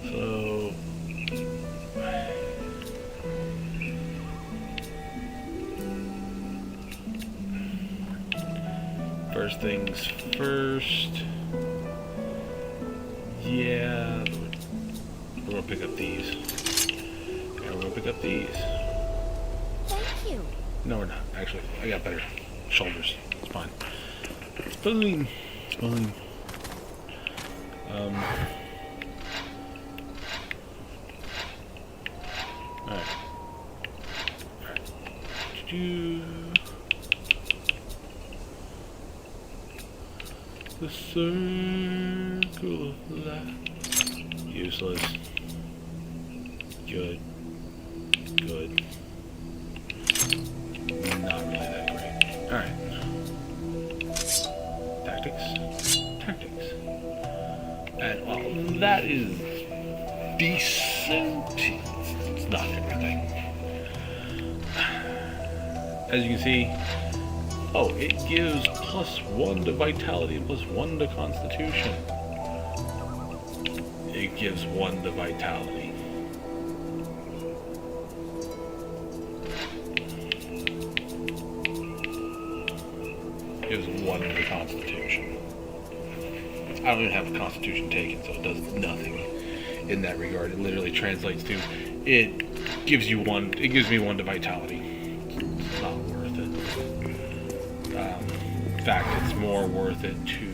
So first things first. Yeah, we're gonna pick up these. Yeah, we're gonna pick up these. Thank you. No, we're not. Actually, I got better shoulders. It's fine. It's fine. It's fine. Alright. Alright. The circle of life. Useless. Good. Good. Not really that great. Alright. Tactics. Tactics. And well, that is decent. It's not everything. As you can see, oh, it gives +1 to vitality and +1 to constitution. It gives 1 to vitality. Gives 1 to constitution. I don't even have a constitution taken, so it does nothing in that regard. It literally translates to, it gives you 1, it gives me 1 to vitality. It's not worth it. In fact, it's more worth it to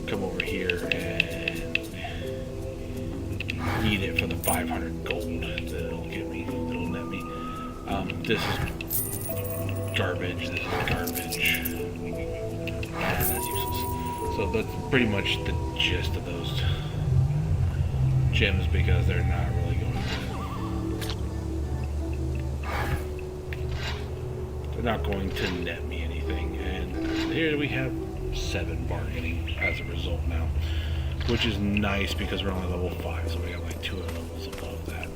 come over here and eat it for the 500 gold that it'll get me, that'll net me. This is garbage, this is garbage, and that's useless. So that's pretty much the gist of those gems, because they're not really going to, they're not going to net me anything. And here we have 7 bargaining as a result now, which is nice because we're only level 5, so we got like 2 levels above that.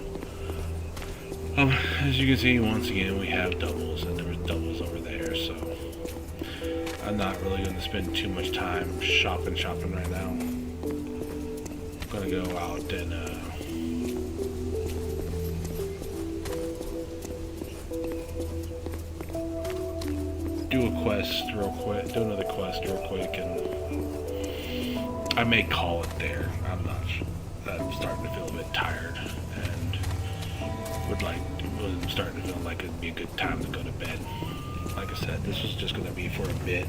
As you can see, once again, we have doubles, and there was doubles over there, so I'm not really going to spend too much time shopping right now. I'm going to go out and do a quest real quick, do another quest real quick, and I may call it there. I'm not sure. I'm starting to feel a bit tired, and was starting to feel like it'd be a good time to go to bed. Like I said, this was just going to be for a bit.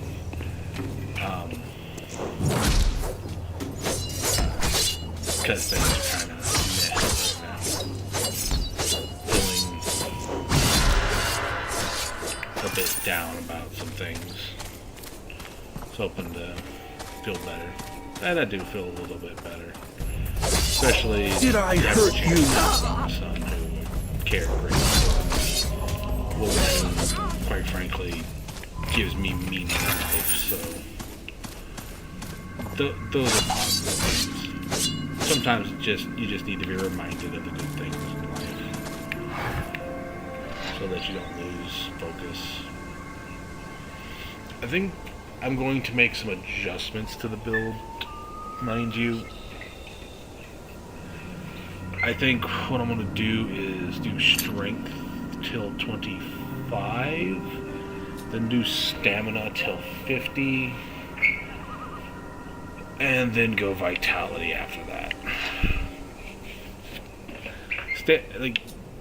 Because things are kind of messed right now. Feeling a bit down about some things. Was hoping to feel better. And I do feel a little bit better. Especially Did I hurt you? My son, who cared greatly for me. Wolverine, quite frankly, gives me meaning in life, so those are positive things. Sometimes you just need to be reminded of the good things in life so that you don't lose focus. I think I'm going to make some adjustments to the build, mind you. I think what I'm going to do is do strength till 25, then do stamina till 50, and then go vitality after that.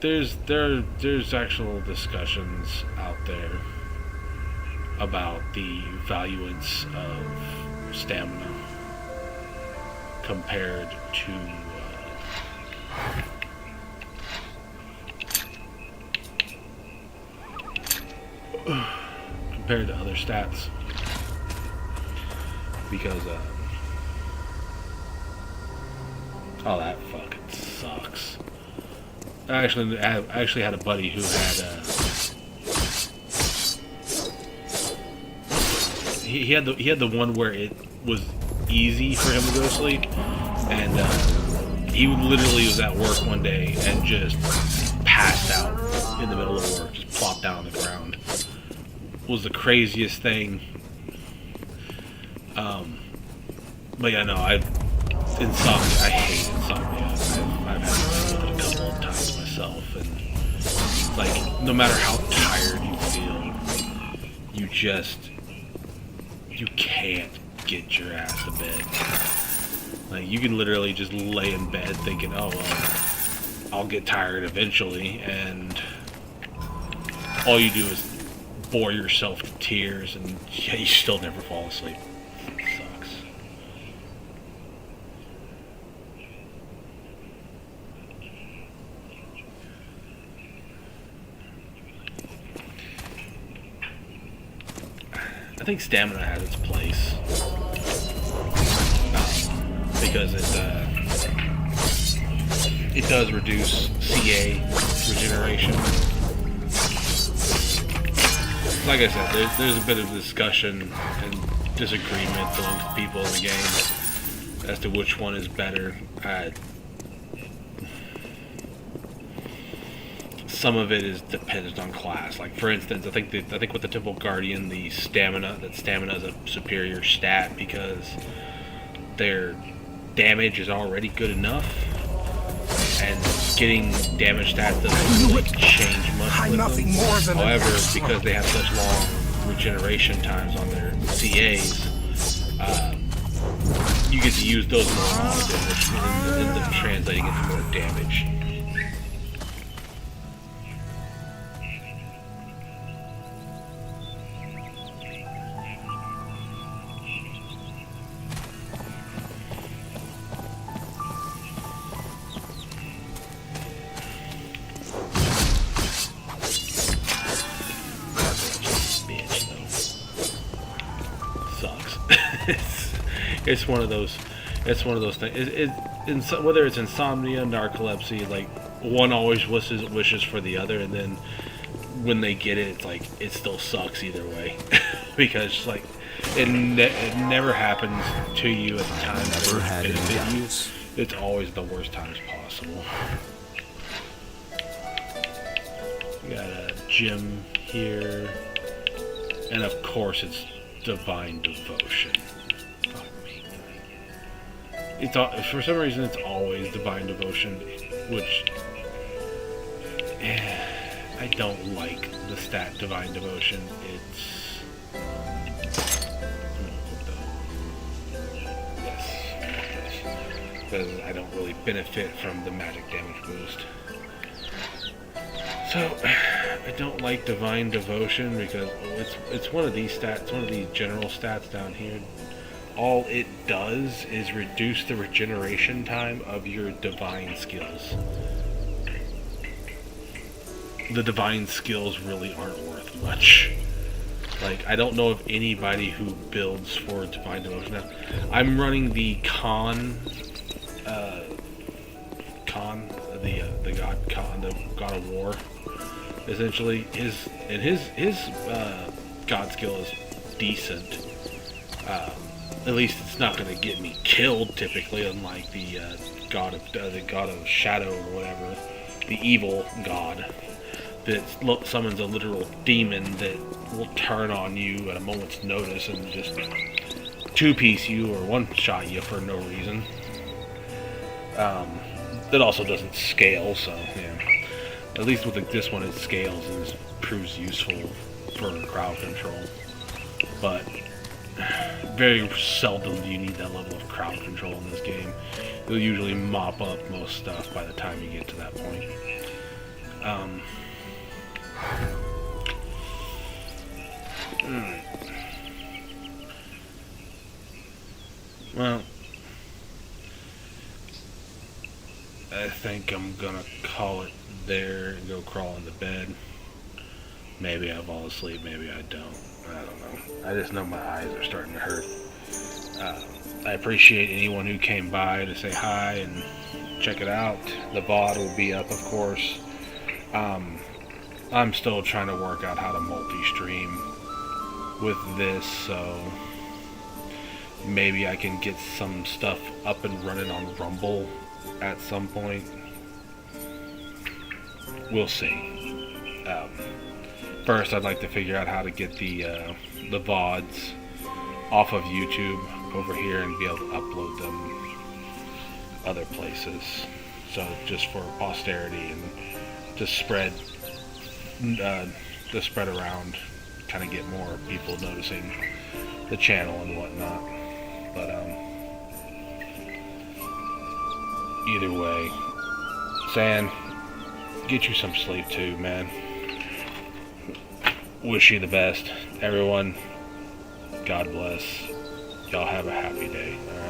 There's actual discussions out there about the valuance of stamina compared to other stats, because oh, that fucking sucks. I actually had a buddy who had he had the one where it was easy for him to go to sleep, and he literally was at work one day and just passed out in the middle of work, just plopped down on the ground. It was the craziest thing. But yeah, no, insomnia. I hate insomnia. I've had to deal with it a couple of times myself, and like, no matter how tired you feel, you can't get your ass to bed. Like, you can literally just lay in bed thinking, oh, well, I'll get tired eventually, and all you do is bore yourself to tears, and yeah, you still never fall asleep. It sucks. I think stamina has its place. Because it does reduce CA regeneration. Like I said, there's a bit of discussion and disagreement amongst people in the game as to which one is better. Some of it is dependent on class. Like, for instance, I think with the Temple Guardian, stamina is a superior stat because their damage is already good enough, and getting damage stats doesn't really change much with them. However, because they have such long regeneration times on their CAs, you get to use those more often, which ends up translating into more damage. It's one of those things. Whether it's insomnia, narcolepsy, like, one always wishes for the other, and then when they get it, it's like it still sucks either way because like it never happens to you at the time that it benefit you. It's always the worst times possible. We got a gym here, and of course it's Divine Devotion. It's for some reason it's always Divine Devotion, which I don't like the stat Divine Devotion. It's yes. because I don't really benefit from the magic damage boost. So, I don't like Divine Devotion because it's one of these stats, one of these general stats down here. All it does is reduce the regeneration time of your divine skills. The divine skills really aren't worth much. Like, I don't know of anybody who builds for Divine Devotion now. I'm running the the God of War. Essentially, his God skill is decent. At least it's not going to get me killed typically, unlike the God of Shadow or whatever, the evil god that summons a literal demon that will turn on you at a moment's notice and just two-piece you or one-shot you for no reason. That also doesn't scale, so yeah. At least with this one, it scales and proves useful for crowd control. But very seldom do you need that level of crowd control in this game. You'll usually mop up most stuff by the time you get to that point. Well, I think I'm gonna call it there and go crawl into bed. Maybe I fall asleep, maybe I don't. I don't know. I just know my eyes are starting to hurt. I appreciate anyone who came by to say hi and check it out. The VOD will be up, of course. I'm still trying to work out how to multi-stream with this, so maybe I can get some stuff up and running on Rumble at some point. We'll see. First, I'd like to figure out how to get the VODs off of YouTube over here and be able to upload them other places. So just for posterity and to spread around, kind of get more people noticing the channel and whatnot. But either way, San, get you some sleep too, man. Wish you the best. Everyone, God bless. Y'all have a happy day. All right?